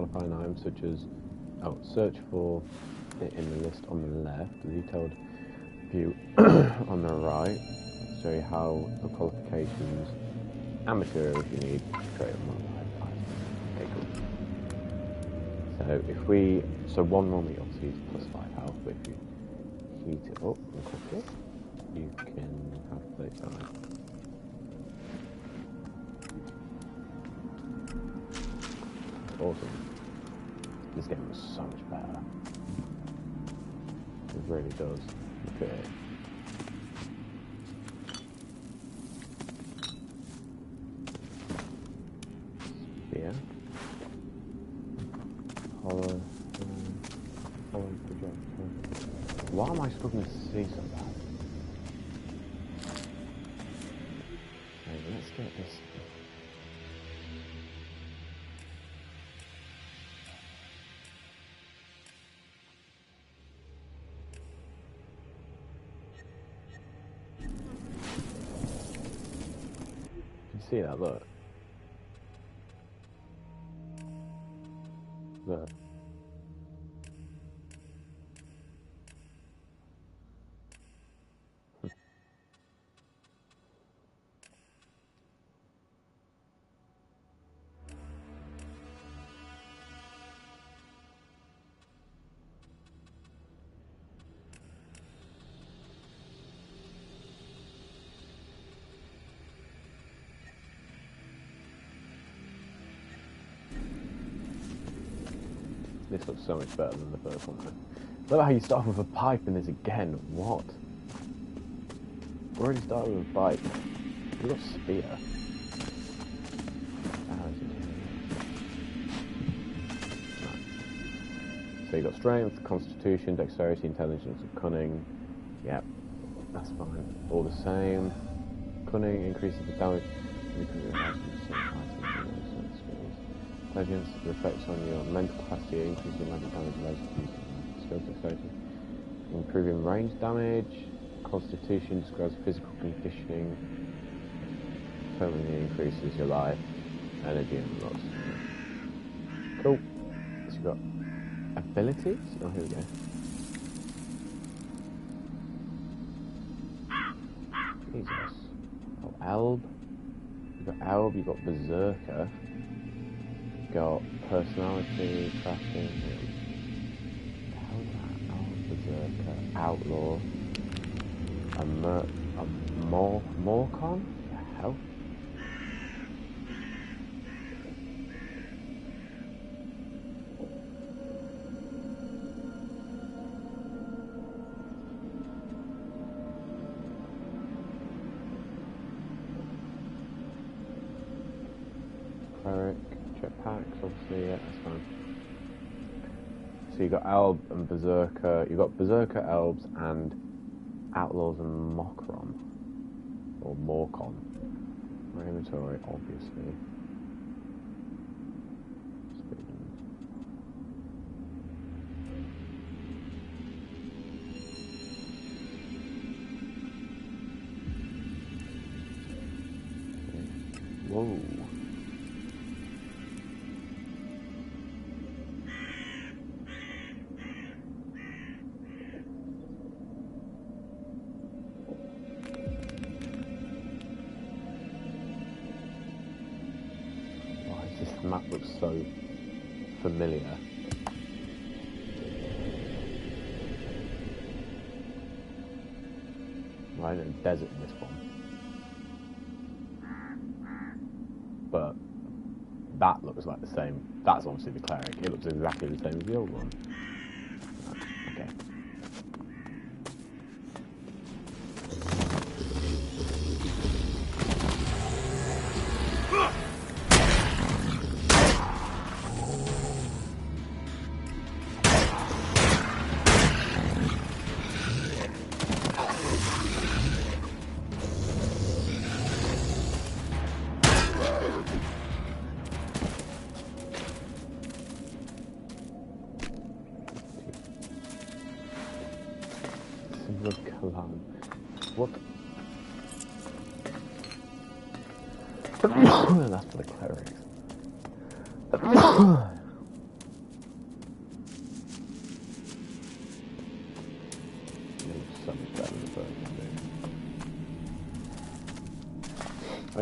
qualifying items such as, search for it in the list on the left, the detailed view on the right, show you how the qualifications and materials you need to create a modified item. Okay, cool. So one more meat obviously is plus 5 health, but if you heat it up and cook it, you can have 35. Awesome. This game is so much better. It really does. Look at it. Spear. Hollow projector. Why am I struggling to see so bad? Okay, let's get this. See that, look. Look. This looks so much better than the first one, though. Look at how you start with a pipe in this again. What? We already started with a pipe. We've got spear. So you got strength, constitution, dexterity, intelligence, and cunning. Yep, that's fine. All the same. Cunning increases the damage because it has some items and certain skills. Intelligence reflects on your mental capacity, increases your magic damage and using skills dexterity. Improving range damage. Constitution describes physical conditioning. Permanently increases your life, energy, and loss. Cool. So you've got abilities. Oh, here we go. Jesus. Oh, Elb. You've got Elb. You've got Berserker. Got personality, crafting. What the hell is that? Oh, Berserker, Outlaw, Morcon? What the hell? Cleric. Jetpacks, obviously, yeah, that's fine. So you got Elb and Berserker. You got Berserker, Elbs, and Outlaws and Mokron. Or Morcon. My inventory, obviously. Whoa. This map looks so familiar. Right, in a desert in this one. But that looks like the same. That's obviously the cleric. It looks exactly the same as the old one. Okay. What? That's for the clerics.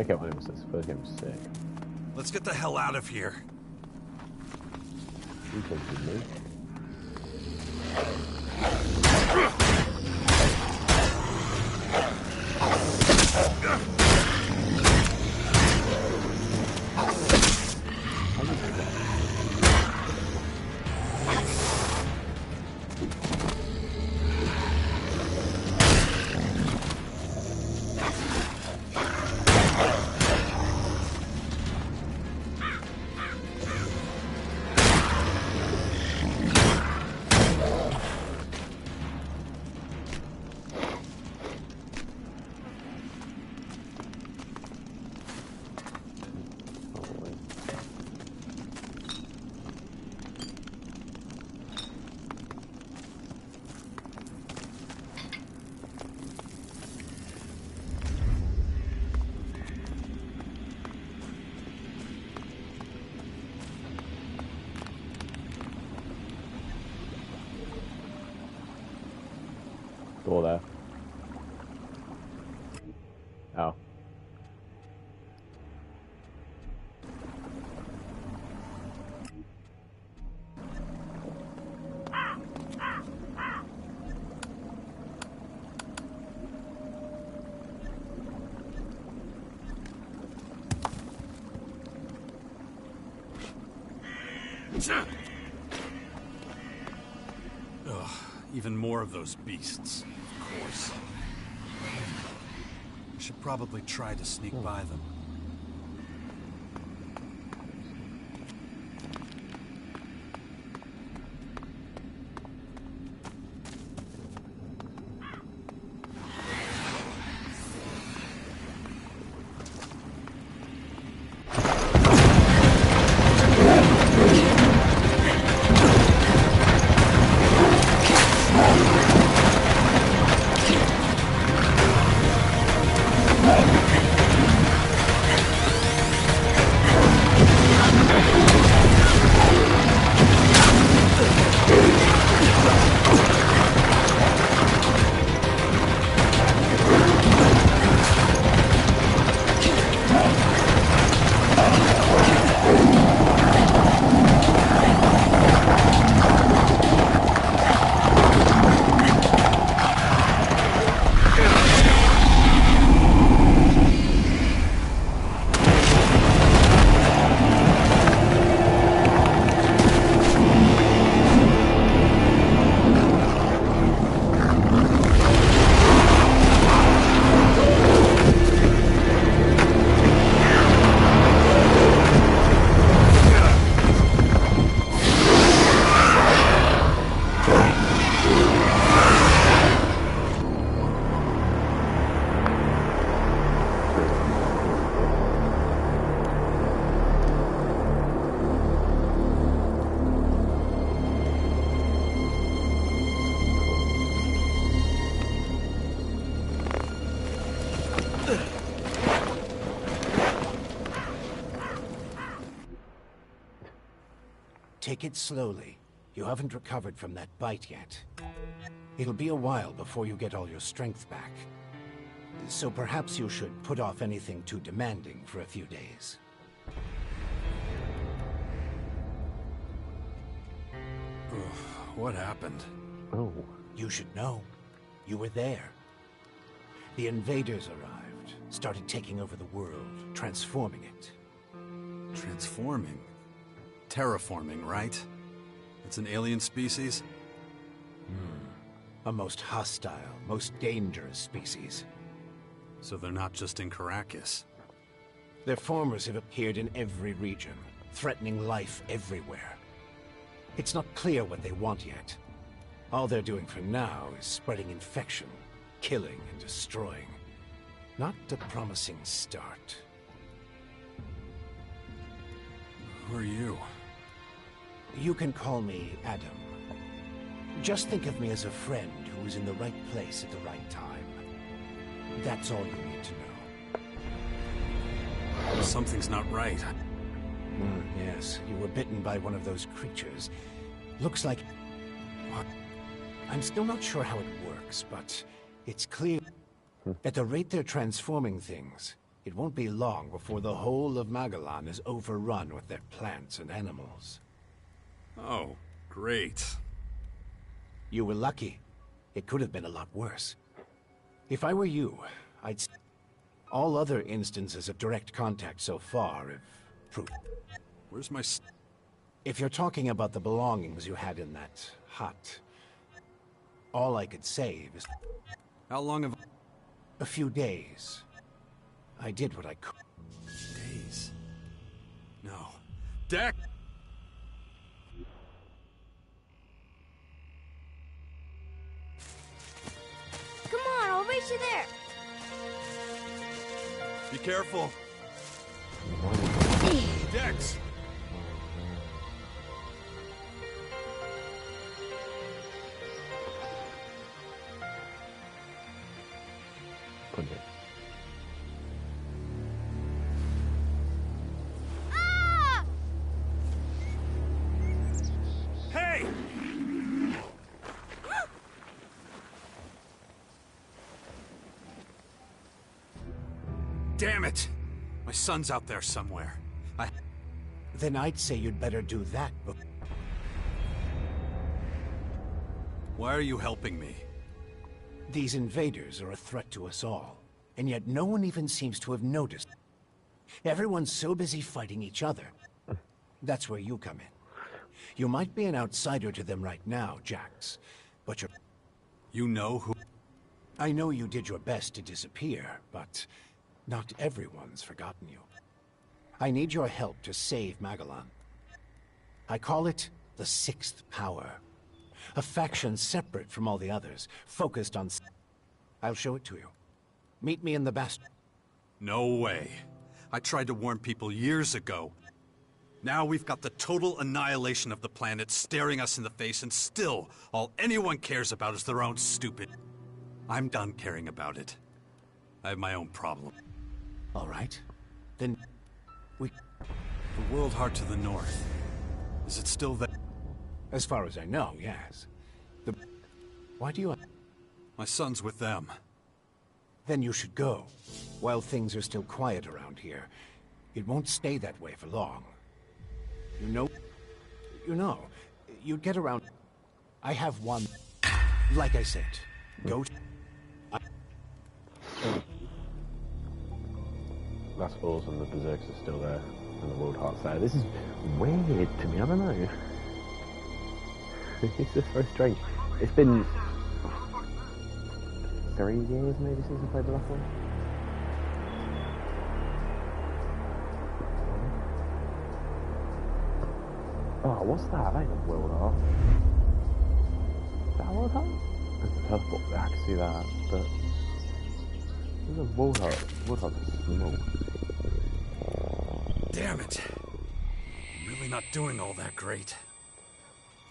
Okay, well, this first game's sick. Let's get the hell out of here. You think with me? Door there. Oh. Ugh, even more of those beasts. Of course. I should probably try to sneak by them. Take it slowly. You haven't recovered from that bite yet. It'll be a while before you get all your strength back. So perhaps you should put off anything too demanding for a few days. What happened? Oh. You should know. You were there. The invaders arrived, started taking over the world, transforming it. Transforming? Terraforming, right? It's an alien species? A most hostile, most dangerous species. So they're not just in Caracas. Their formers have appeared in every region, threatening life everywhere. It's not clear what they want yet. All they're doing for now is spreading infection, killing and destroying. Not a promising start. Who are you? You can call me Adam. Just think of me as a friend who is in the right place at the right time. That's all you need to know. Something's not right. Yes, you were bitten by one of those creatures. Looks like... What? I'm still not sure how it works, but it's clear... At the rate they're transforming things, It won't be long before the whole of Magellan is overrun with their plants and animals. Oh, great. You were lucky. It could have been a lot worse. If I were you, all other instances of direct contact so far have proved. Where's my... If you're talking about the belongings you had in that hut, all I could save is... How long have... A few days. I did what I could. Days? No. Deck! Come on, I'll race you there. Be careful. Dex! Couldn't it? Ah! Hey! Damn it! My son's out there somewhere. Then I'd say you'd better do that before. Why are you helping me? These invaders are a threat to us all, and yet no one even seems to have noticed. Everyone's so busy fighting each other. That's where you come in. You might be an outsider to them right now, Jax, but you're... You know who... I know you did your best to disappear, but not everyone's forgotten you. I need your help to save Magellan. I call it the Sixth Power. A faction separate from all the others, focused on... I'll show it to you. Meet me in the bastion. No way. I tried to warn people years ago. Now we've got the total annihilation of the planet staring us in the face, and still, all anyone cares about is their own stupid... I'm done caring about it. I have my own problem. All right. Then... The world heart to the north. Is it still there? As far as I know, yes. Why do you... My son's with them. Then you should go. While things are still quiet around here. It won't stay that way for long. You know, you'd get around... I have one... Like I said, go... That's awesome, the Berserks are still there, and the World Heart's there. This is weird to me, I don't know. It's just very strange. It's been 3 years maybe since I played the last one. Oh, what's that? That ain't a World Heart. Is that a World Heart? There's the teleport there, I can see that, but... There's a World Heart. World Heart's small. Damn it. I'm really not doing all that great.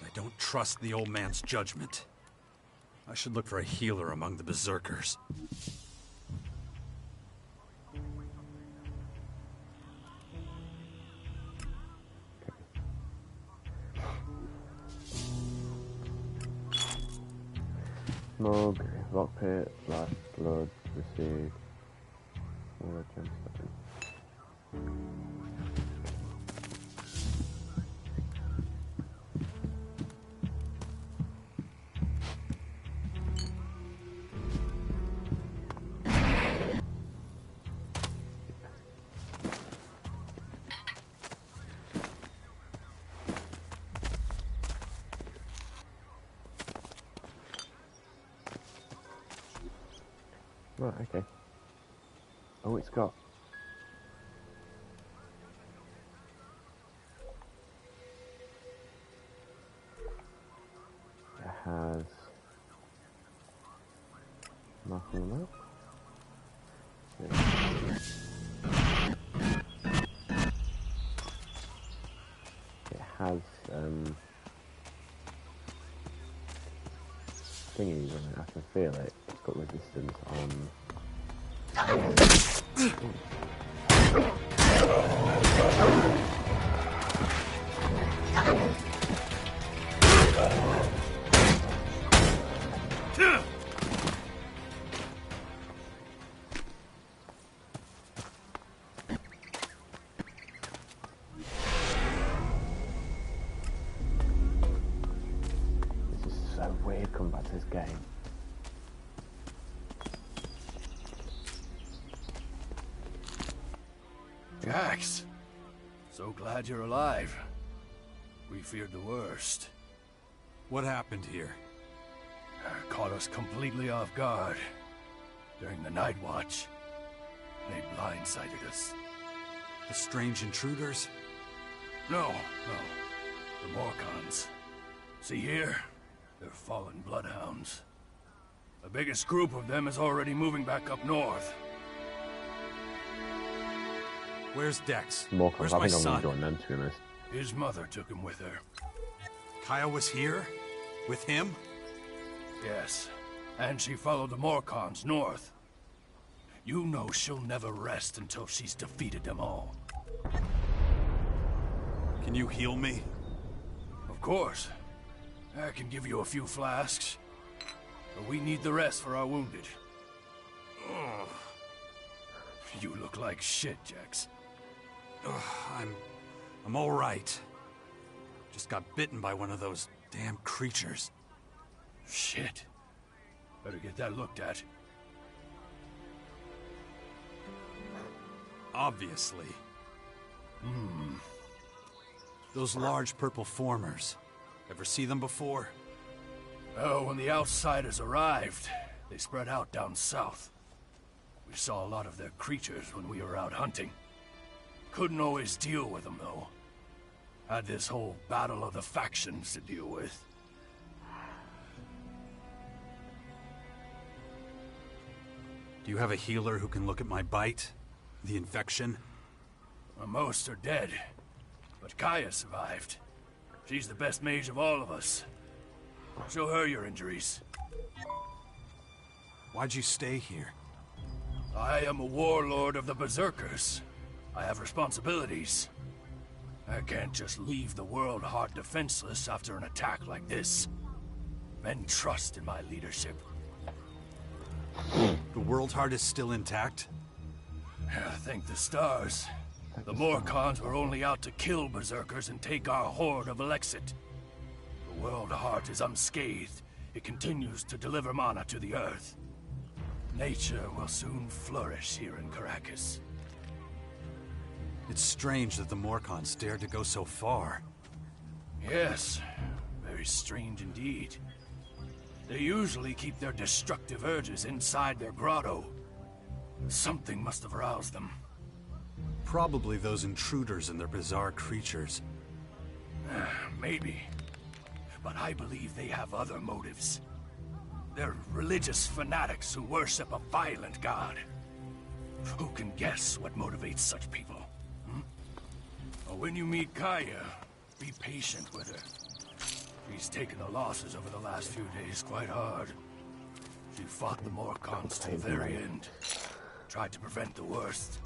I don't trust the old man's judgment. I should look for a healer among the berserkers. Smog, Lockpit, Last Blood, Receive, War Gemstone. Right, okay. Oh, it's got... It has... Nothing on the map. It has, thingies on it, I can feel it. It's got resistance on... he'd come back to this game. Jax, so glad you're alive. We feared the worst. What happened here? Caught us completely off guard. During the night watch, they blindsided us. The strange intruders? No. The Morcons. See here? They're fallen bloodhounds. The biggest group of them is already moving back up north. Where's Dex? More Where's I my think I'm son? gonna join them, to be honest. His mother took him with her. Kaya was here? With him? Yes. And she followed the Morcons north. You know she'll never rest until she's defeated them all. Can you heal me? Of course. I can give you a few flasks. But we need the rest for our wounded. Ugh. You look like shit, Jax. I'm all right. Just got bitten by one of those damn creatures. Shit. Better get that looked at. Obviously. Those large purple formers. Ever see them before? Oh, when the outsiders arrived, they spread out down south. We saw a lot of their creatures when we were out hunting. Couldn't always deal with them, though. Had this whole battle of the factions to deal with. Do you have a healer who can look at my bite? The infection? Well, most are dead, but Kaya survived. She's the best mage of all of us. Show her your injuries. Why'd you stay here? I am a warlord of the Berserkers. I have responsibilities. I can't just leave the world heart defenseless after an attack like this. Men trust in my leadership. The World Heart is still intact? Thank the stars. The Morcons were only out to kill Berserkers and take our horde of Elex II. The World Heart is unscathed. It continues to deliver mana to the earth. Nature will soon flourish here in Caracas. It's strange that the Morcons dared to go so far. Yes, very strange indeed. They usually keep their destructive urges inside their grotto. Something must have roused them. Probably those intruders and their bizarre creatures. Maybe. But I believe they have other motives. They're religious fanatics who worship a violent god. Who can guess what motivates such people? Well, when you meet Kaya, be patient with her. She's taken the losses over the last few days quite hard. She fought the Morcons to the very end. Tried to prevent the worst.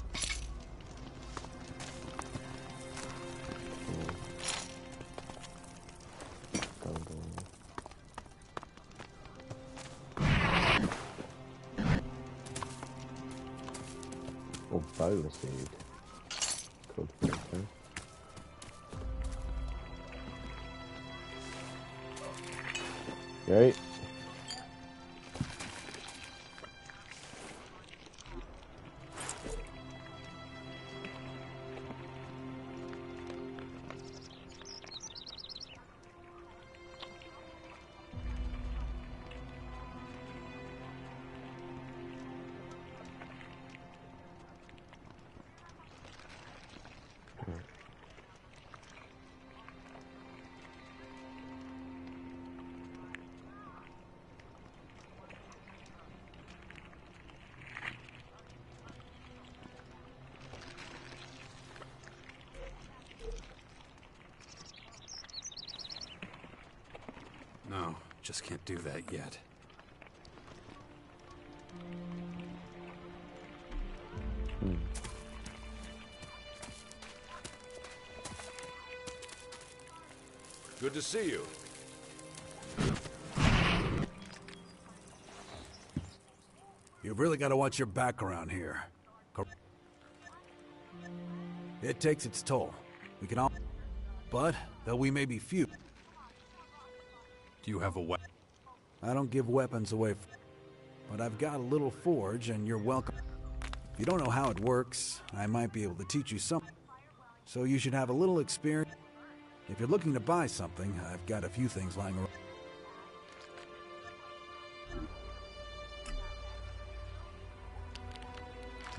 Or bow received. Cool. Okay. Great. No, just can't do that yet. Good to see you. You've really got to watch your back around here. It takes its toll. We can all... But, though we may be few... Do you have a weapon? I don't give weapons away, but I've got a little forge and you're welcome. If you don't know how it works, I might be able to teach you something. So you should have a little experience. If you're looking to buy something, I've got a few things lying around.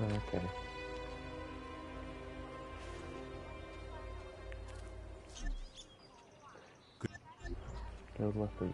Okay. Gold weapon.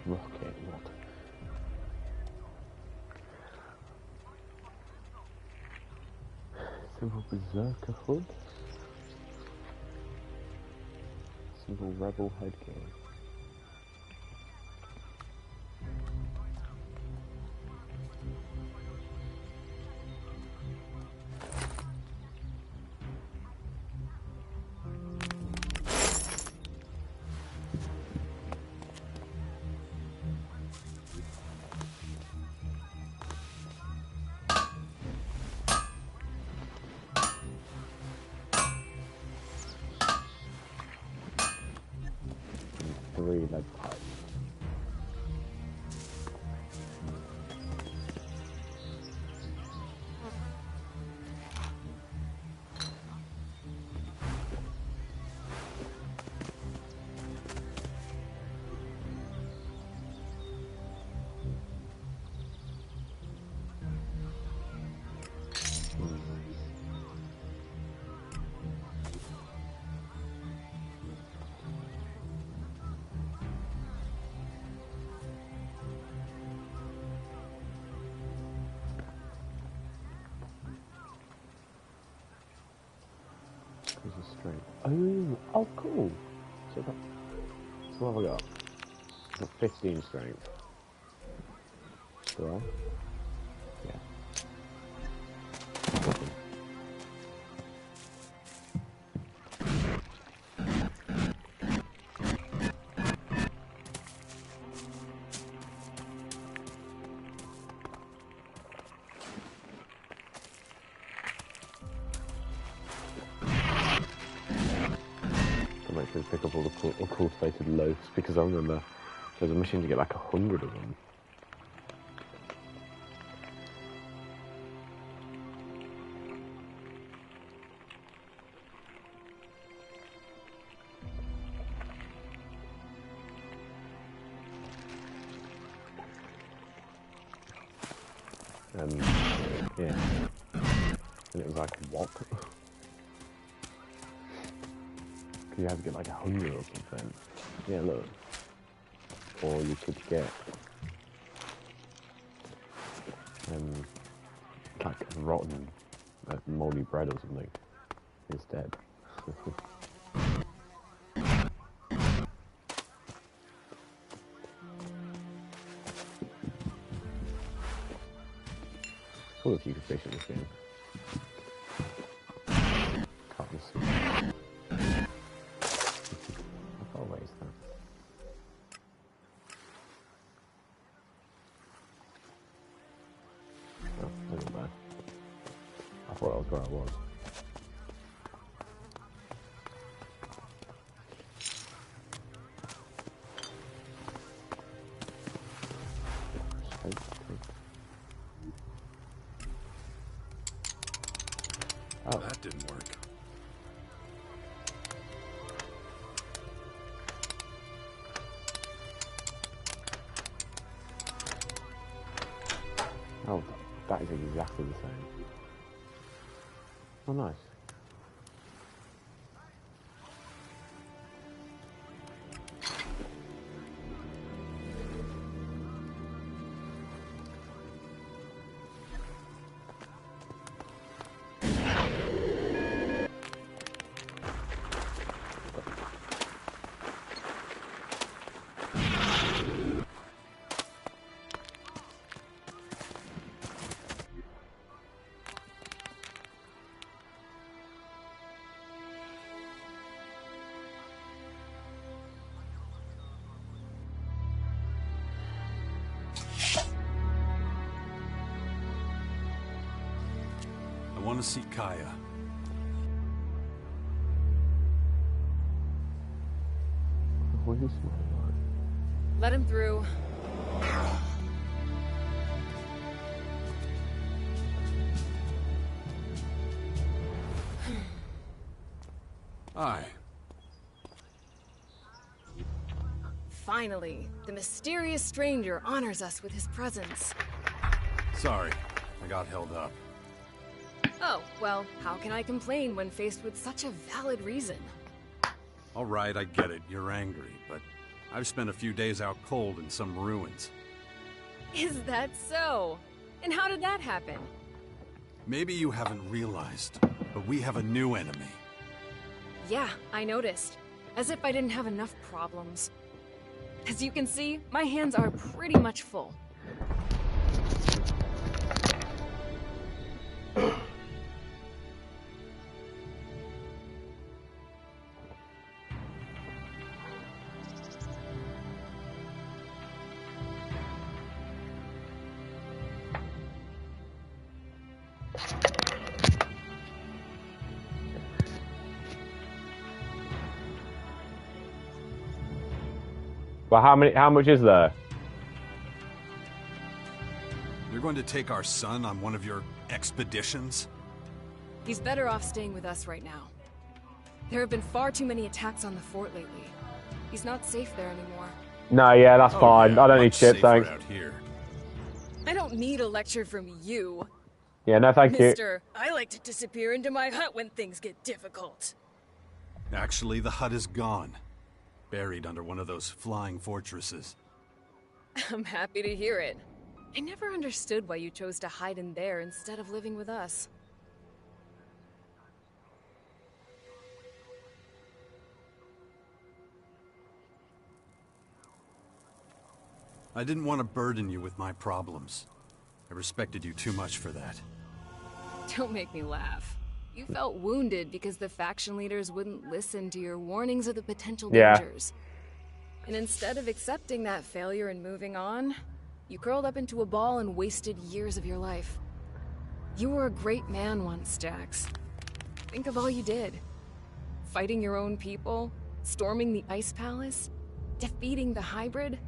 Rocket, what? Simple Berserker hood? Simple Rebel headgear. Three lead pipe. There's a strength. Oh, cool. So what have I got? I've got 15 strength. Do I? Yeah. Make sure to pick up all the cultivated loaves, because I remember there's a machine to get like 100 of them. Yeah. And it was like, what? You have to get like 100 or something. Yeah, look. Or you could get like rotten, moldy bread or something instead. Cool if you could fish in this game. Can't see. Always that. Oh, look at that. I thought that was where I was. Oh, that didn't work. Oh, that is exactly the same. Oh, nice. want to see Kaya. What is my line? Let him through. Aye. Finally, the mysterious stranger honors us with his presence. Sorry, I got held up. Oh, well, how can I complain when faced with such a valid reason? All right, I get it. You're angry, but I've spent a few days out cold in some ruins. Is that so? And how did that happen? Maybe you haven't realized, but we have a new enemy. Yeah, I noticed. As if I didn't have enough problems. As you can see, my hands are pretty much full. Well, how much is there? You're going to take our son on one of your expeditions? He's better off staying with us right now. There have been far too many attacks on the fort lately. He's not safe there anymore. No, yeah, that's fine. Yeah, I don't need much shit, safer thanks. out here. I don't need a lecture from you. Yeah, no, thank you. Mister, I like to disappear into my hut when things get difficult. Actually, the hut is gone. Buried under one of those flying fortresses. I'm happy to hear it. I never understood why you chose to hide in there instead of living with us. I didn't want to burden you with my problems. I respected you too much for that. Don't make me laugh. You felt wounded because the faction leaders wouldn't listen to your warnings of the potential dangers. And instead of accepting that failure and moving on, you curled up into a ball and wasted years of your life. You were a great man once, Jax. Think of all you did. Fighting your own people, storming the Ice Palace, defeating the Hybrid.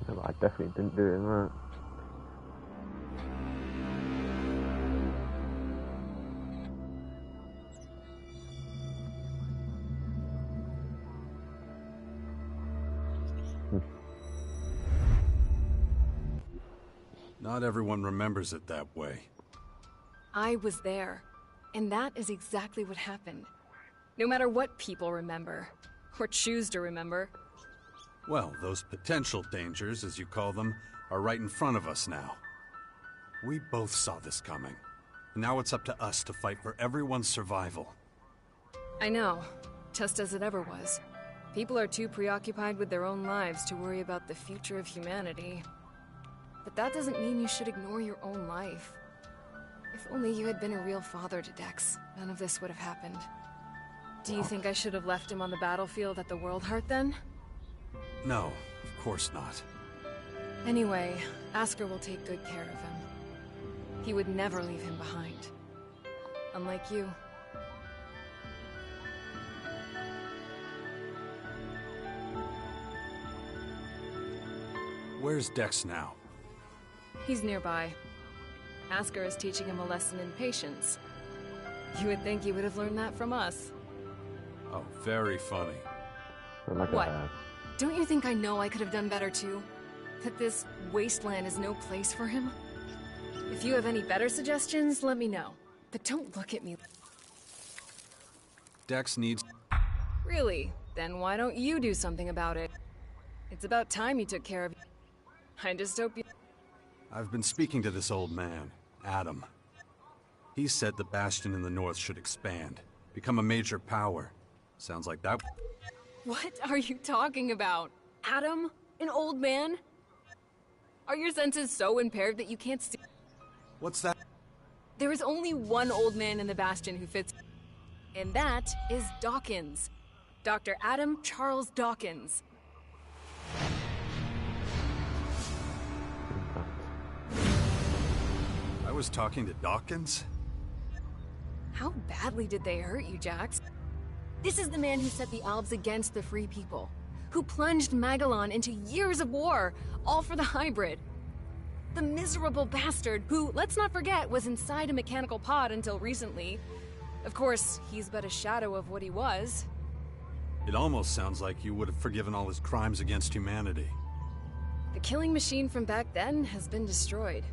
No, I definitely didn't do it in that. Not everyone remembers it that way. I was there, and that is exactly what happened. No matter what people remember, or choose to remember. Well, those potential dangers, as you call them, are right in front of us now. We both saw this coming. And now it's up to us to fight for everyone's survival. I know, just as it ever was. People are too preoccupied with their own lives to worry about the future of humanity. But that doesn't mean you should ignore your own life. If only you had been a real father to Dex, none of this would have happened. Do you think I should have left him on the battlefield at the World Heart then? No, of course not. Anyway, Asker will take good care of him. He would never leave him behind. Unlike you. Where's Dex now? He's nearby. Asker is teaching him a lesson in patience. You would think he would have learned that from us. Oh, very funny. Like What? Don't you think I know I could have done better too? That this wasteland is no place for him? If you have any better suggestions, let me know. But don't look at me. Dex needs... Really? Then why don't you do something about it? It's about time you took care of... I just hope you... I've been speaking to this old man, Adam. He said the Bastion in the north should expand, become a major power. Sounds like that... What are you talking about? Adam? An old man? Are your senses so impaired that you can't see? What's that? There is only one old man in the Bastion who fits, and that is Dawkins. Dr. Adam Charles Dawkins. I was talking to Dawkins? How badly did they hurt you, Jax? This is the man who set the Albs against the Free People, who plunged Magellan into years of war, all for the hybrid. The miserable bastard who, let's not forget, was inside a mechanical pod until recently. Of course, he's but a shadow of what he was. It almost sounds like you would have forgiven all his crimes against humanity. The killing machine from back then has been destroyed.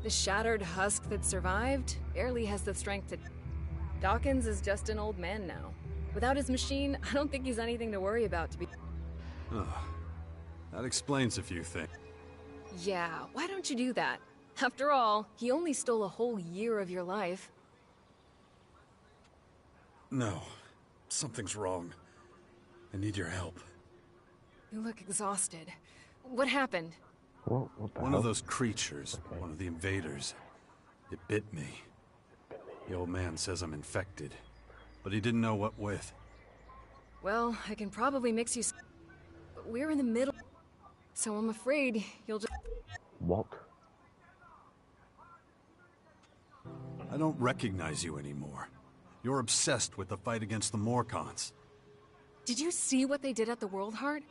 The shattered husk that survived barely has the strength to... Dawkins is just an old man now. Without his machine, I don't think he's anything to worry about, to be... Ugh. That explains a few things. Yeah, why don't you do that? After all, he only stole a whole year of your life. No. Something's wrong. I need your help. You look exhausted. What happened? What the One hell? of those creatures, one of the invaders, it bit me. The old man says I'm infected, but he didn't know what with. Well, I can probably mix you... But we're in the middle... So I'm afraid you'll just... What? I don't recognize you anymore. You're obsessed with the fight against the Morcons. Did you see what they did at the World Heart?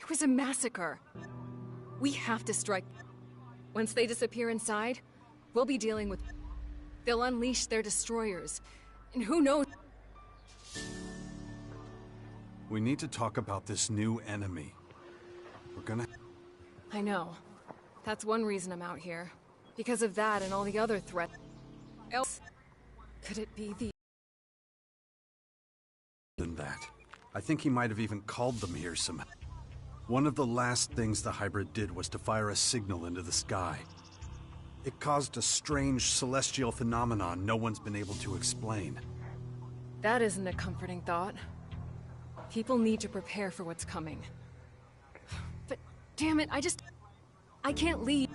It was a massacre. We have to strike. Once they disappear inside, we'll be dealing with... They'll unleash their destroyers. And who knows... We need to talk about this new enemy. We're gonna... I know. That's one reason I'm out here. Because of that and all the other threats. Else... Could it be the... Than that. I think he might have even called them here somehow. One of the last things the hybrid did was to fire a signal into the sky. It caused a strange celestial phenomenon no one's been able to explain. That isn't a comforting thought. People need to prepare for what's coming. But damn it, I can't leave.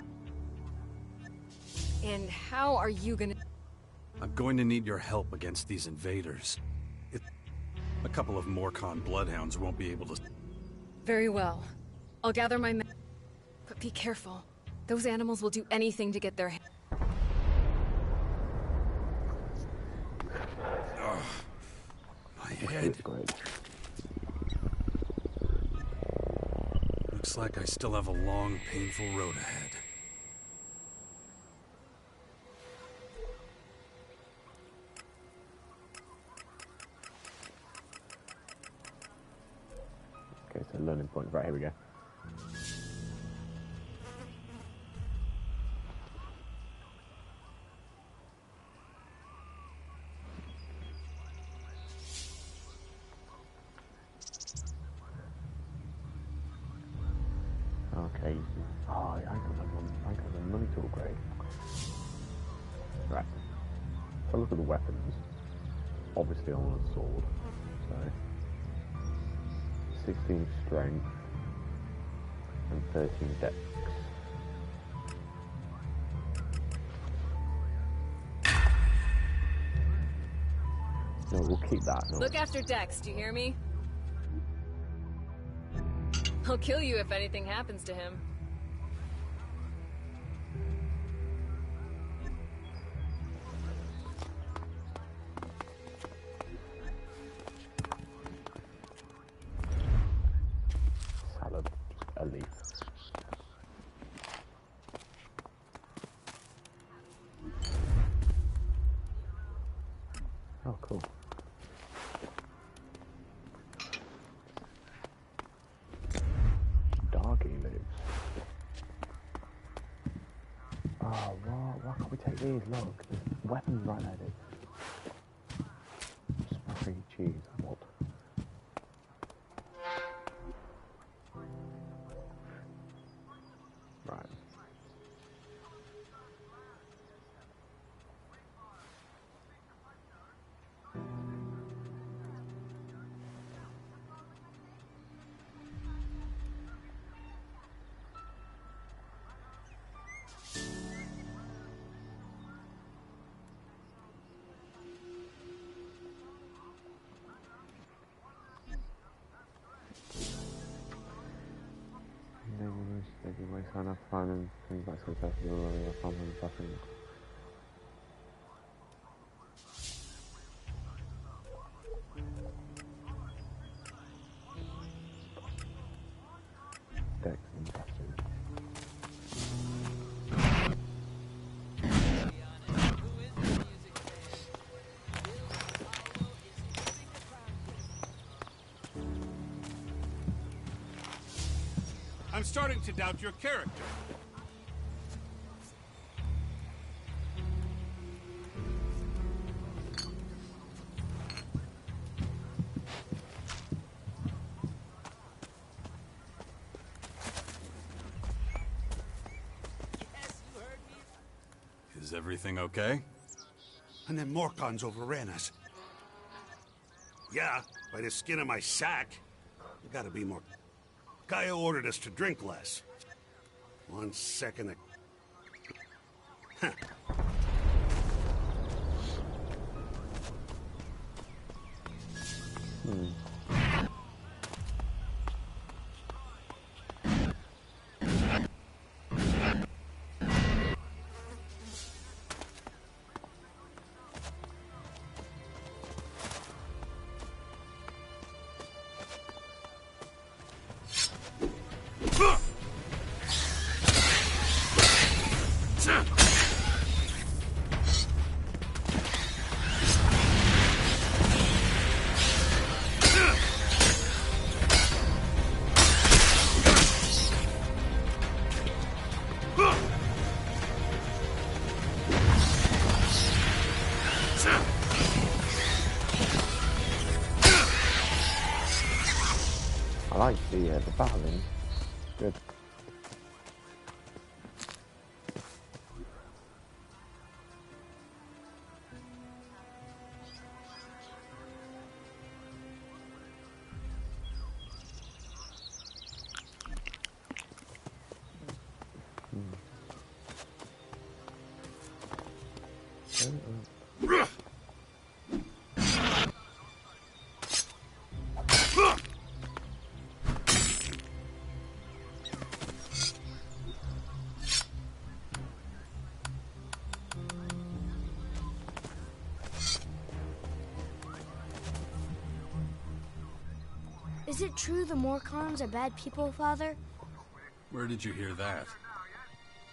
And how are you gonna... I'm going to need your help against these invaders. A couple of Morcon bloodhounds won't be able to... Very well. I'll gather my men. But be careful. Those animals will do anything to get their... My head. Great. Looks like I still have a long, painful road ahead. Okay, so learning point. Right, here we go. Okay. Oh, I got the money to upgrade. Right. So look at the weapons. Obviously I want a sword. So 16 strength and 13 dex. No, we'll keep that. No. Look after Dex, do you hear me? I'll kill you if anything happens to him. Salad, a leaf. Oh, cool. Doggy lives. Oh, why can't we take these? Look, there's weapons right there. Sparky cheese, what? Right. finding things like successful or something suffering. Dex and Justin. I'm starting to doubt your character. Is everything okay? And then Morcons overran us. Yeah, by the skin of my sack. You gotta be more... Guy ordered us to drink less. 1 second... Huh. I like the battling. It's good. Is it true the Morcons are bad people, Father? Where did you hear that?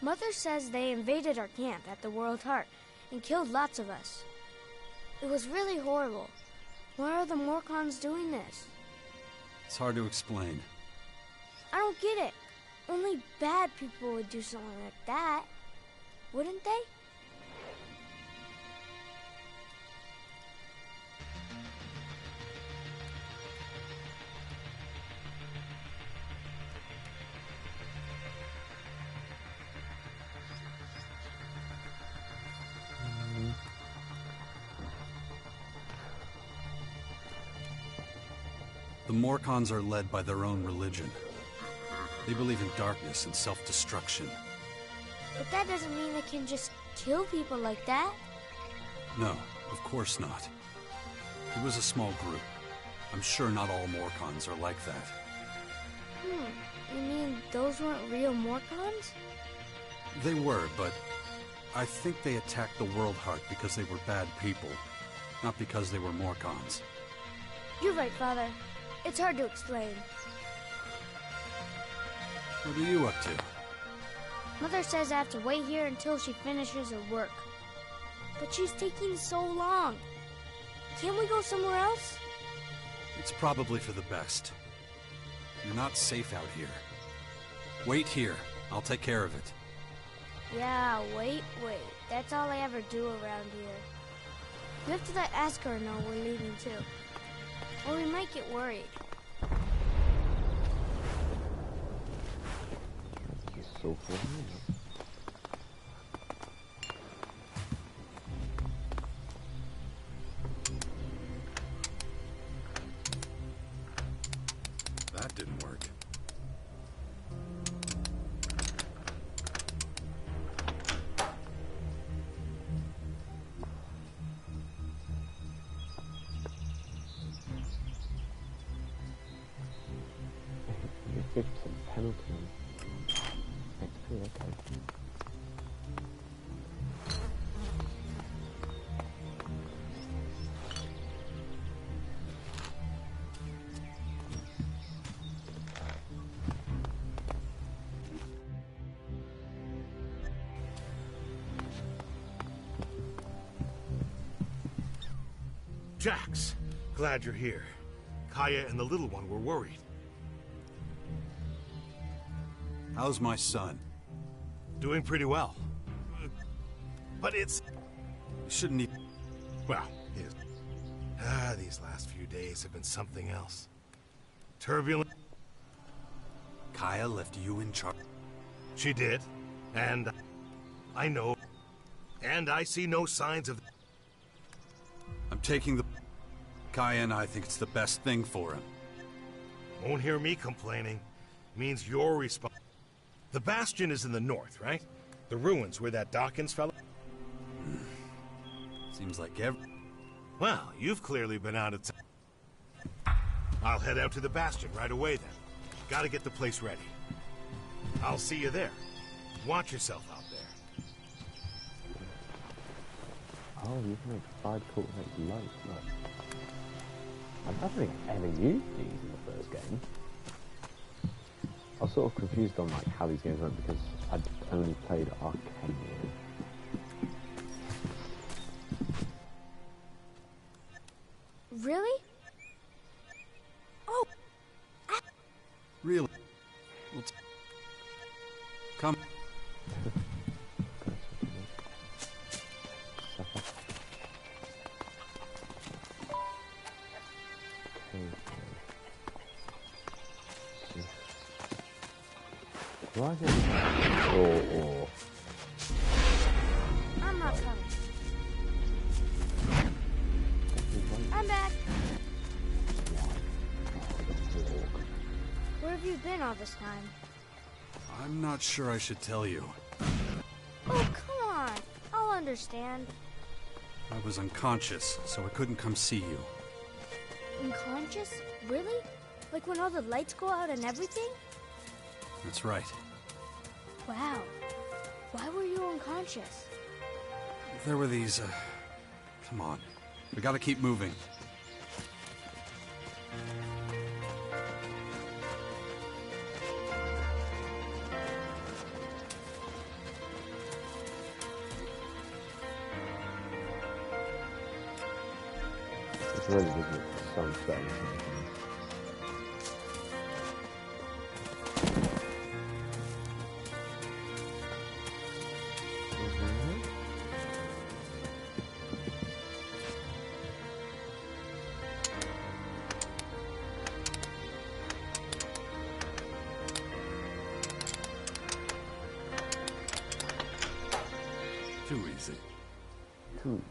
Mother says they invaded our camp at the World Heart and killed lots of us. It was really horrible. Why are the Morcons doing this? It's hard to explain. I don't get it. Only bad people would do something like that, wouldn't they? The Morcons are led by their own religion. They believe in darkness and self-destruction. But that doesn't mean they can just kill people like that. No, of course not. It was a small group. I'm sure not all Morcons are like that. You mean those weren't real Morcons? They were, but I think they attacked the World Heart because they were bad people, not because they were Morcons. You're right, Father. It's hard to explain. What are you up to? Mother says I have to wait here until she finishes her work. But she's taking so long. Can't we go somewhere else? It's probably for the best. You're not safe out here. Wait here. I'll take care of it. Yeah, wait. That's all I ever do around here. You have to let Askar know we're leaving too. Or we might get worried. It's so funny. That didn't work. You get 50% penalty on XP, Jax, glad you're here. Kaya and the little one were worried. How's my son? Doing pretty well. But it's... Shouldn't he... Well, these last few days have been something else. Turbulent... Kaya left you in charge? She did. And... I know. And I see no signs of... I'm taking the... Kaya and I think it's the best thing for him. Won't hear me complaining. Means you're responsible. The Bastion is in the north, right? The ruins where that Dawkins fella... Seems like Well, you've clearly been out of town. I'll head out to the Bastion right away then. Gotta get the place ready. I'll see you there. Watch yourself out there. Oh, you can make 5 cultivate light. Look. I don't think I ever used these in the first game. I was sort of confused on like how these games went because I'd only played Arcane. Really? Oh! Really? Come. Why is it? Or. I'm not coming. I'm back. Where have you been all this time? I'm not sure I should tell you. Oh, come on. I'll understand. I was unconscious, so I couldn't come see you. Unconscious? Really? Like when all the lights go out and everything? That's right. Wow. Why were you unconscious? There were these, Come on. We gotta keep moving. It's really good with the sun setting. Too easy. Too easy.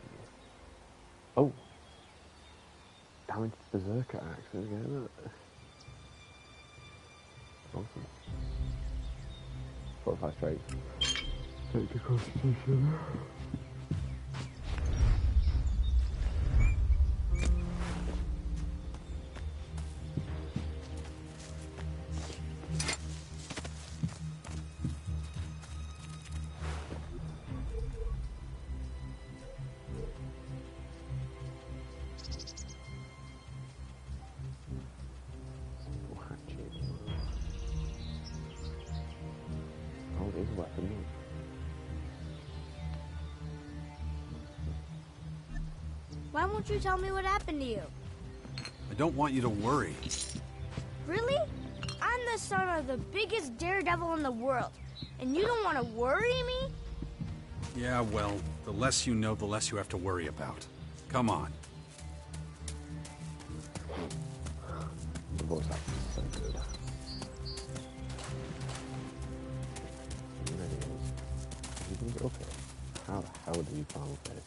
Oh. Damaged Berserker axe again. Awesome. 45 straight. Take the Constitution. Why won't you tell me what happened to you? I don't want you to worry. Really? I'm the son of the biggest daredevil in the world, and you don't want to worry me? Yeah, well, the less you know, the less you have to worry about. Come on. The voice acting is so good. It really is. You can get up here. How the hell do you climb up this?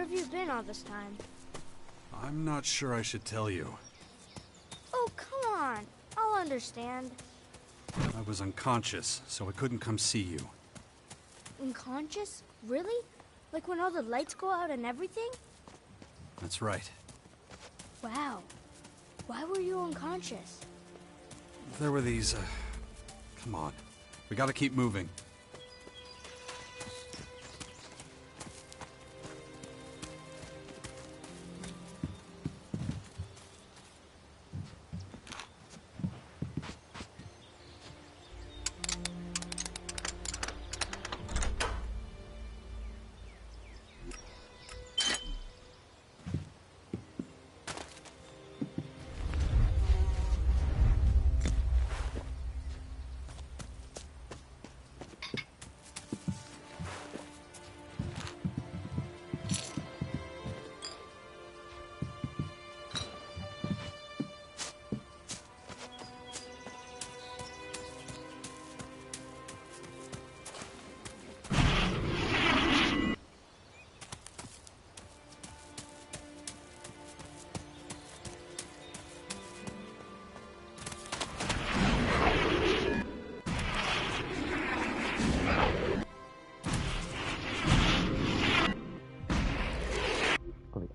have you been all this time? I'm not sure I should tell you. Oh, come on. I'll understand. I was unconscious, so I couldn't come see you. Unconscious? Really? Like when all the lights go out and everything? That's right. Wow. Why were you unconscious? There were these, come on. We gotta keep moving.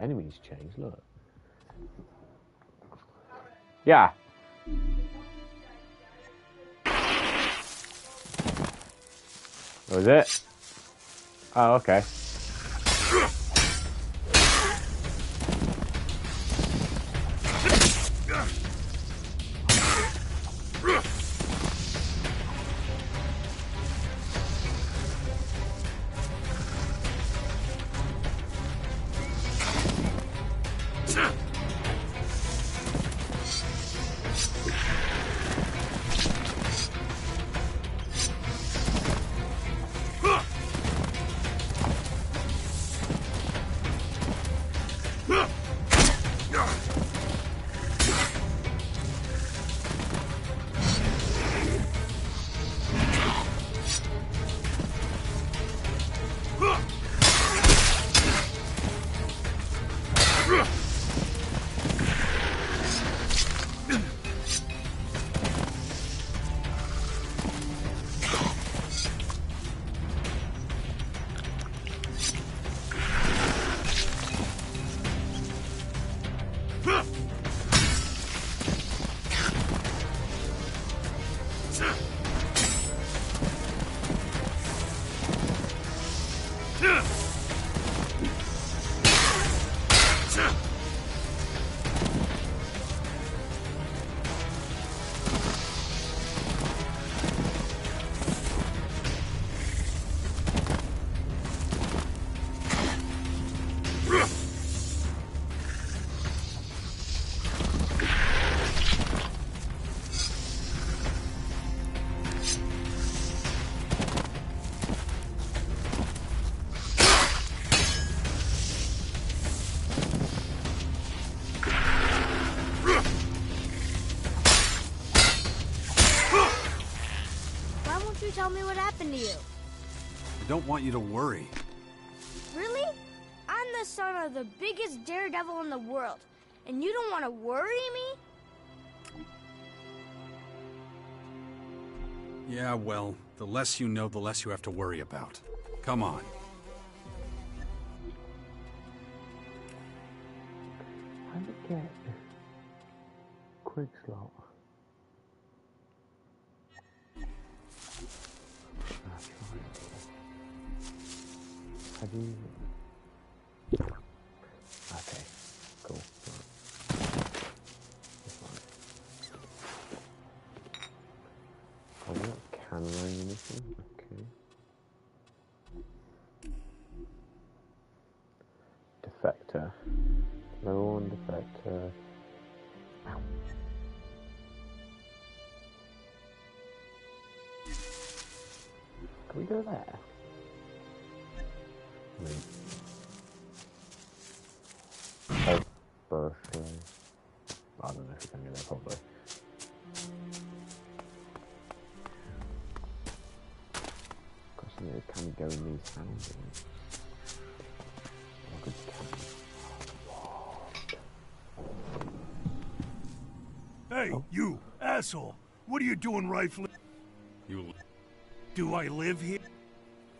Enemies change, look. Yeah. Was it? Oh, okay. Tell me what happened to you. I don't want you to worry. Really? I'm the son of the biggest daredevil in the world, and you don't want to worry me? Yeah, well, the less you know, the less you have to worry about. Come on. How did it get quick slot? Have you... Okay, cool. Right. Oh, we got camera ammunition. Okay. Defector. Low on defector. Ow. Can we go there? Oh, birthday. I don't know if we can get there probably. Question is, can we go in these houses? Oh, good, can. Hey, you, asshole. What are you doing rifling? You... Do I live here?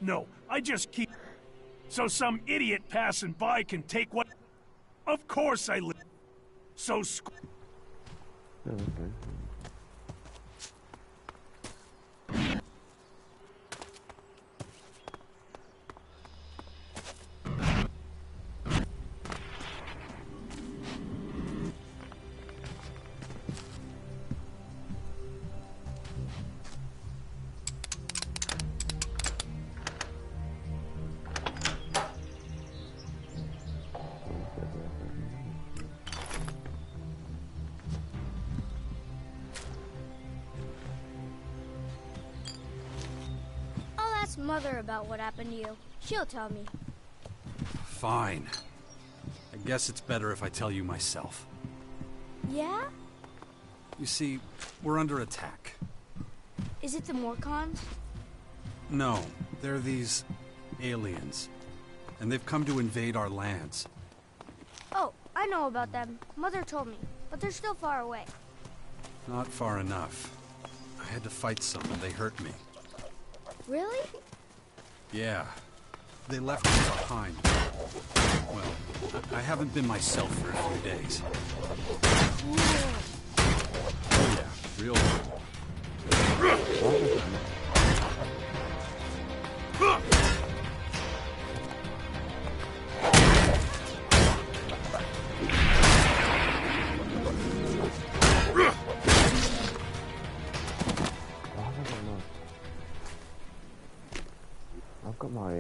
No, I just keep... So some idiot passing by can take what... Of course I live... So Oh, okay. I'll ask Mother about what happened to you. She'll tell me. Fine. I guess it's better if I tell you myself. Yeah? You see, we're under attack. Is it the Morcons? No, they're these... aliens. And they've come to invade our lands. Oh, I know about them. Mother told me, but they're still far away. Not far enough. I had to fight some and they hurt me. Really? Yeah. They left me behind. Well, I haven't been myself for a few days. Oh yeah, real cool. I've got my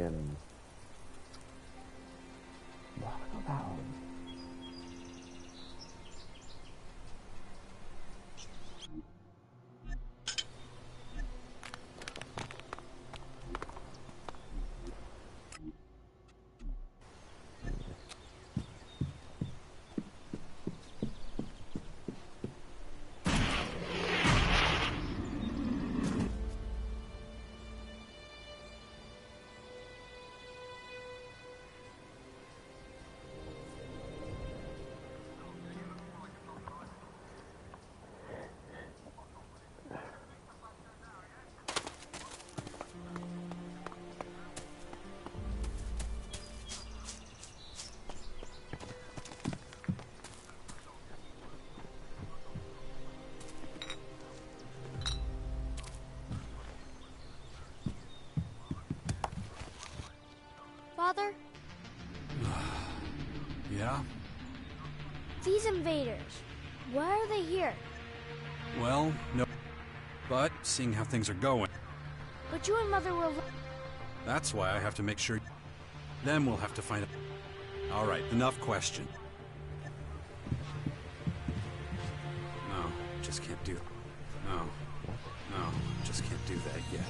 well, I got that on. Father, Yeah? these invaders, why are they here? Well, no. But, seeing how things are going, But you and Mother will... that's why I have to make sure... Then we'll have to find a... Alright, enough question. No, just can't do... No. No, just can't do that yet.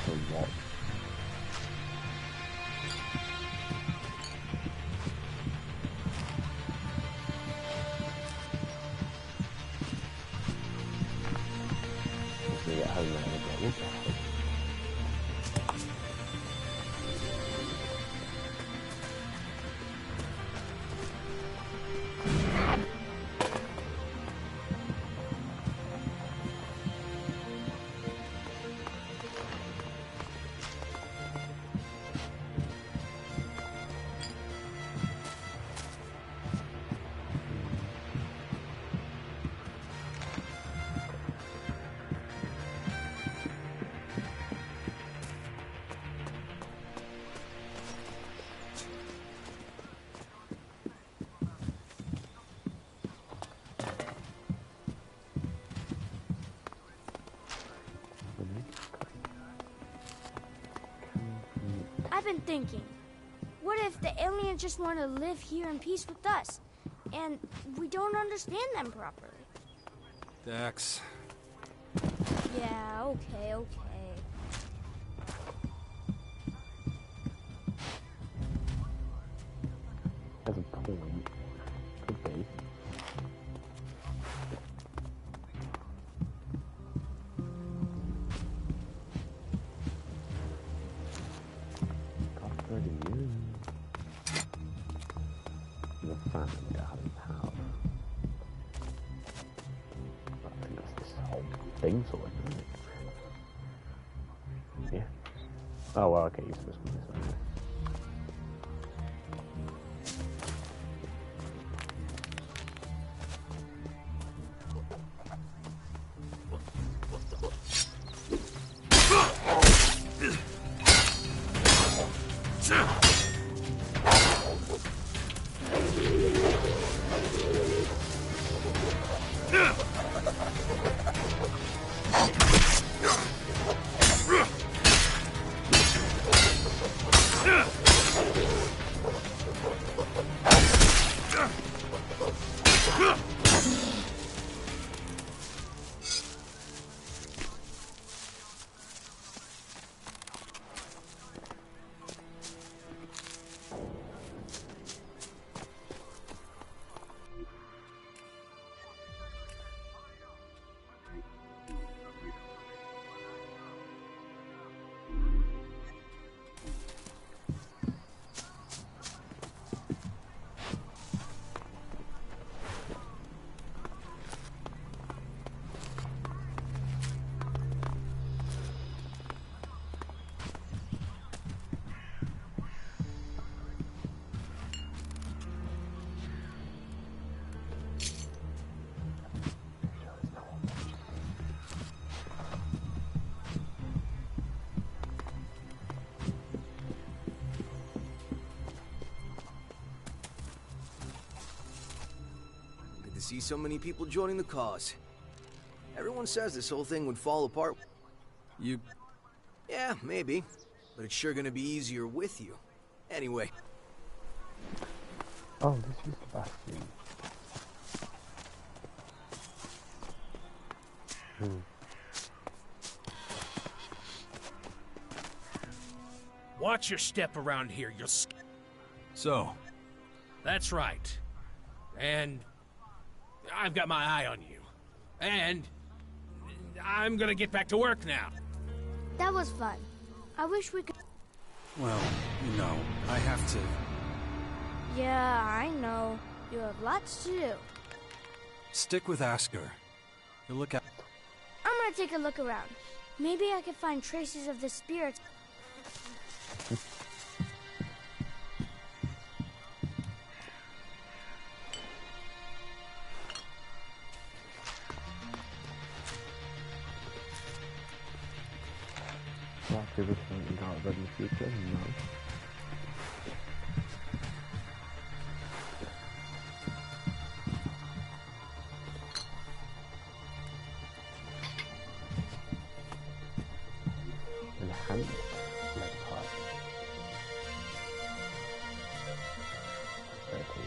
For what? Once we get home, then we'll go, what the hell? I've been thinking, what if the aliens just want to live here in peace with us, and we don't understand them properly? Dex, Yeah, okay. There's a point. Could be. God, 30 years. thing sort of, isn't it? Yeah. Oh, well, okay, you're supposed to be this way. See so many people joining the cause. Everyone says this whole thing would fall apart. You... Yeah, maybe. But it's sure gonna be easier with you. Anyway. Oh, this is the bastion. Watch your step around here, you'll... So, That's right. And... I've got my eye on you. And... I'm gonna get back to work now. That was fun. I wish we could... Well, you know, I have to... Yeah, I know. You have lots to do. Stick with Asker. You'll look at... I'm gonna take a look around. Maybe I can find traces of the spirits. Everything you got ready in the future? No. Enhance leg part. Very cool.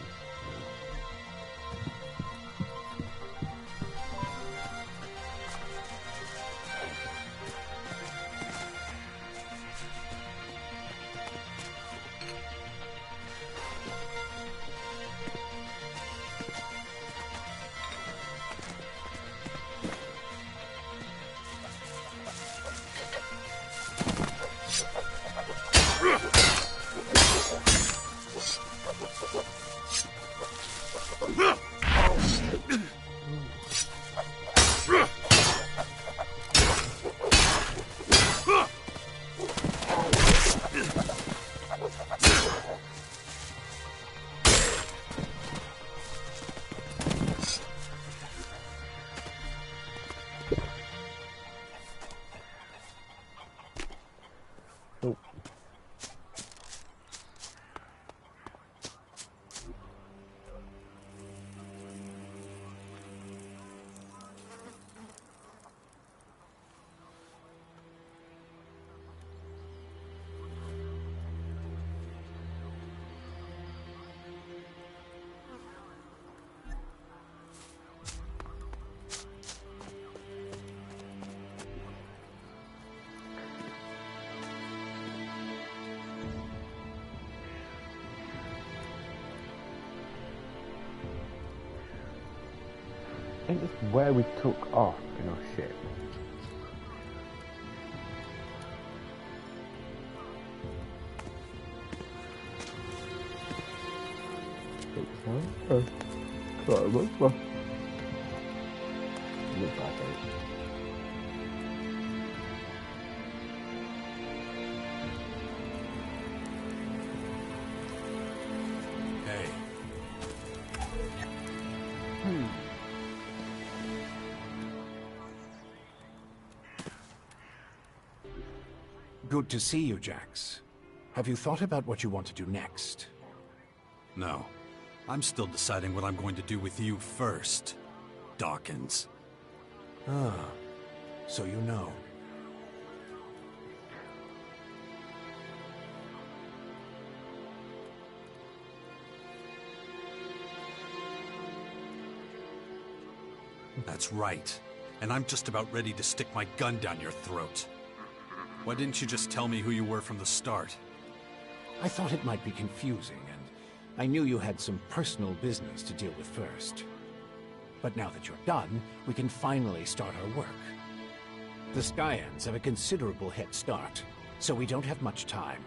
I think it's where we took off in our ship. Oh, can't remember. Looks like it. Good to see you, Jax. Have you thought about what you want to do next? No. I'm still deciding what I'm going to do with you first, Dawkins. Ah, so you know. That's right. And I'm just about ready to stick my gun down your throat. Why didn't you just tell me who you were from the start? I thought it might be confusing, and I knew you had some personal business to deal with first. But now that you're done, we can finally start our work. The Skyans have a considerable head start, so we don't have much time.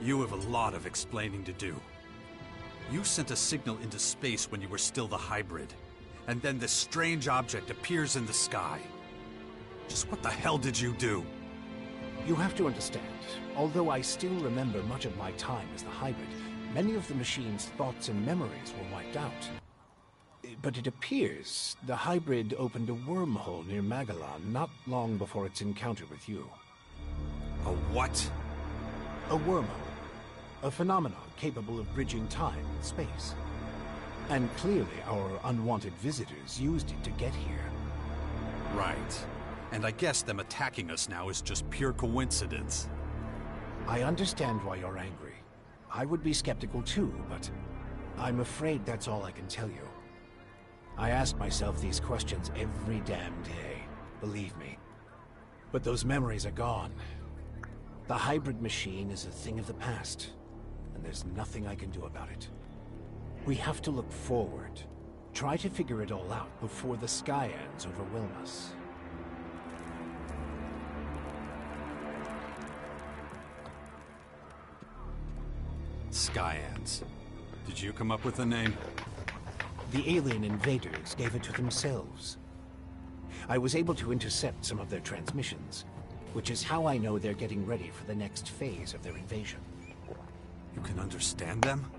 You have a lot of explaining to do. You sent a signal into space when you were still the hybrid, and then this strange object appears in the sky. Just what the hell did you do? You have to understand, although I still remember much of my time as the hybrid, many of the machine's thoughts and memories were wiped out. But it appears the hybrid opened a wormhole near Magellan not long before its encounter with you. A what? A wormhole. A phenomenon capable of bridging time and space. And clearly our unwanted visitors used it to get here. Right. And I guess them attacking us now is just pure coincidence. I understand why you're angry. I would be skeptical too, but I'm afraid that's all I can tell you. I ask myself these questions every damn day, believe me. But those memories are gone. The hybrid machine is a thing of the past, and there's nothing I can do about it. We have to look forward, try to figure it all out before the Skyans overwhelm us. Skyans. Did you come up with the name? The alien invaders gave it to themselves. I was able to intercept some of their transmissions, which is how I know they're getting ready for the next phase of their invasion. You can understand them?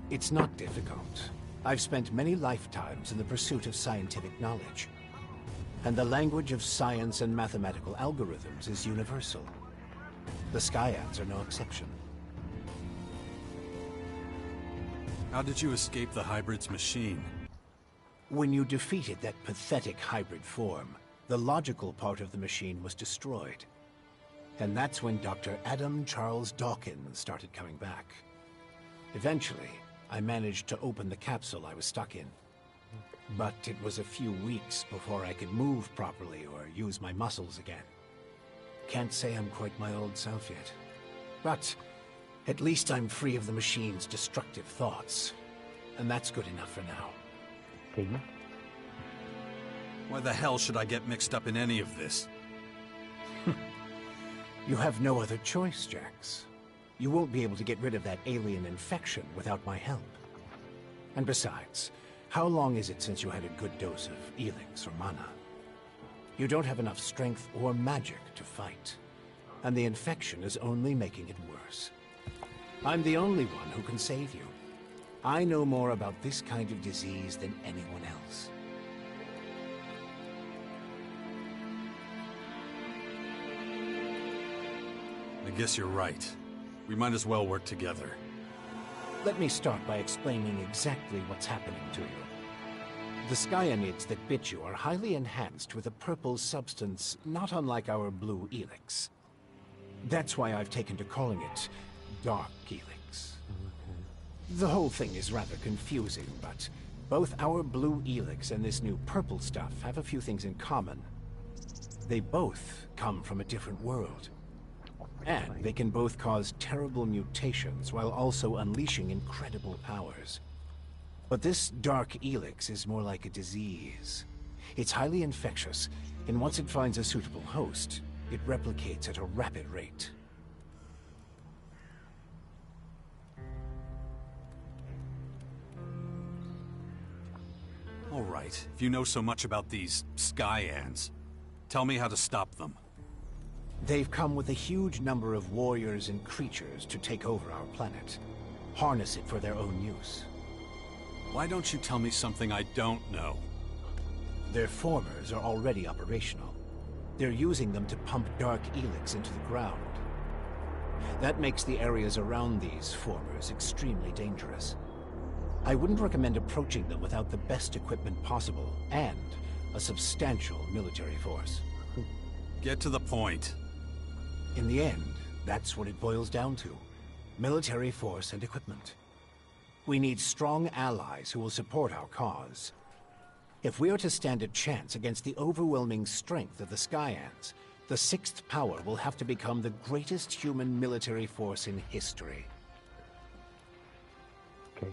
It's not difficult. I've spent many lifetimes in the pursuit of scientific knowledge. And the language of science and mathematical algorithms is universal. The Skyans are no exception. How did you escape the hybrid's machine? When you defeated that pathetic hybrid form, the logical part of the machine was destroyed. And that's when Dr. Adam Charles Dawkins started coming back. Eventually, I managed to open the capsule I was stuck in. But it was a few weeks before I could move properly or use my muscles again. Can't say I'm quite my old self yet. But at least I'm free of the machine's destructive thoughts. And that's good enough for now. Okay. Why the hell should I get mixed up in any of this? You have no other choice, Jax. You won't be able to get rid of that alien infection without my help. And besides, how long is it since you had a good dose of Elex or mana? You don't have enough strength or magic to fight. And the infection is only making it worse. I'm the only one who can save you. I know more about this kind of disease than anyone else. I guess you're right. We might as well work together. Let me start by explaining exactly what's happening to you. The Skyanids that bit you are highly enhanced with a purple substance not unlike our blue Elex. That's why I've taken to calling it Dark Elex. The whole thing is rather confusing, but both our blue Elex and this new purple stuff have a few things in common. They both come from a different world. And they can both cause terrible mutations while also unleashing incredible powers. But this Dark Elex is more like a disease. It's highly infectious, and once it finds a suitable host, it replicates at a rapid rate. All right, if you know so much about these Skyans, tell me how to stop them. They've come with a huge number of warriors and creatures to take over our planet. Harness it for their own use. Why don't you tell me something I don't know? Their formers are already operational. They're using them to pump dark Elex into the ground. That makes the areas around these formers extremely dangerous. I wouldn't recommend approaching them without the best equipment possible and a substantial military force. Get to the point. In the end, that's what it boils down to. Military force and equipment. We need strong allies who will support our cause. If we are to stand a chance against the overwhelming strength of the Skyans, the Sixth Power will have to become the greatest human military force in history. Okay.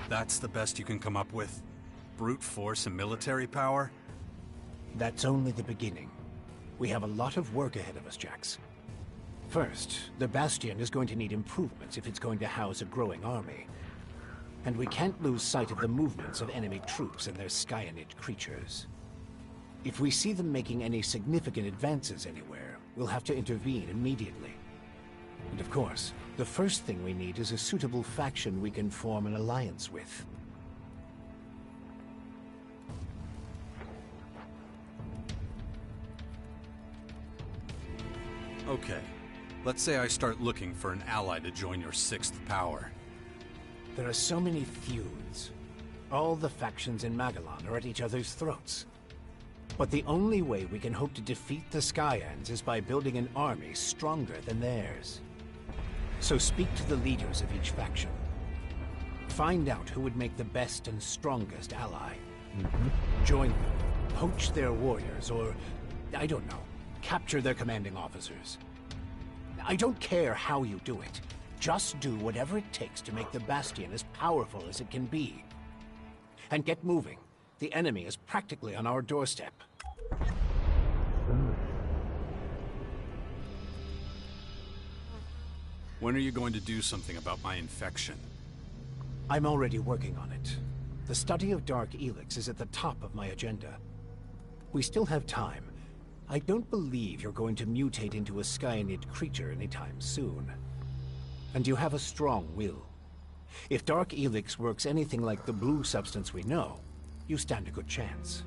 That's the best you can come up with? Brute force and military power? That's only the beginning. We have a lot of work ahead of us, Jax. First, the Bastion is going to need improvements if it's going to house a growing army. And we can't lose sight of the movements of enemy troops and their Skyanid creatures. If we see them making any significant advances anywhere, we'll have to intervene immediately. And of course, the first thing we need is a suitable faction we can form an alliance with. Okay. Let's say I start looking for an ally to join your Sixth Power. There are so many feuds. All the factions in Magellan are at each other's throats. But the only way we can hope to defeat the Skyans is by building an army stronger than theirs. So speak to the leaders of each faction. Find out who would make the best and strongest ally. Join them, poach their warriors, or, I don't know, capture their commanding officers. I don't care how you do it. Just do whatever it takes to make the Bastion as powerful as it can be. And get moving. The enemy is practically on our doorstep. When are you going to do something about my infection? I'm already working on it. The study of Dark Elex is at the top of my agenda. We still have time. I don't believe you're going to mutate into a Skyanid creature anytime soon. And you have a strong will. If Dark Elex works anything like the blue substance we know, you stand a good chance.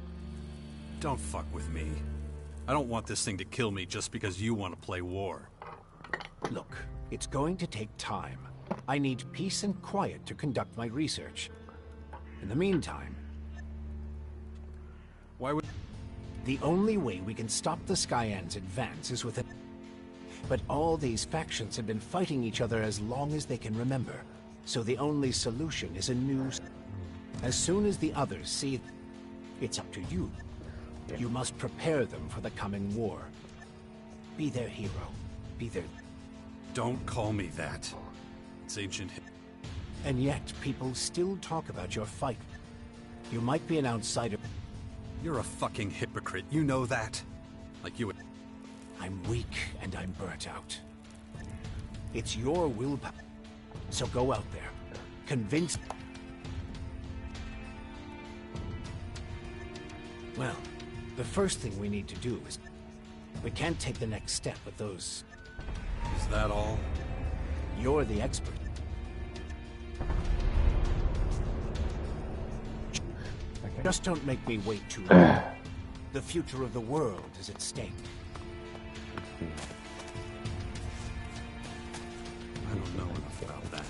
Don't fuck with me. I don't want this thing to kill me just because you want to play war. Look, it's going to take time. I need peace and quiet to conduct my research. In the meantime... Why would... The only way we can stop the Skyans' advance is with a... But all these factions have been fighting each other as long as they can remember. So the only solution is a new... As soon as the others see... It's up to you. You must prepare them for the coming war. Be their hero. Be their... Don't call me that. It's ancient... And yet, people still talk about your fight. You might be an outsider... You're a fucking hypocrite, you know that? Like you would... I'm weak and I'm burnt out. It's your willpower. So go out there. Convince... Well, the first thing we need to do is... We can't take the next step with those... Is that all? You're the expert. Okay. Just don't make me wait too long. The future of the world is at stake. I don't know enough about that.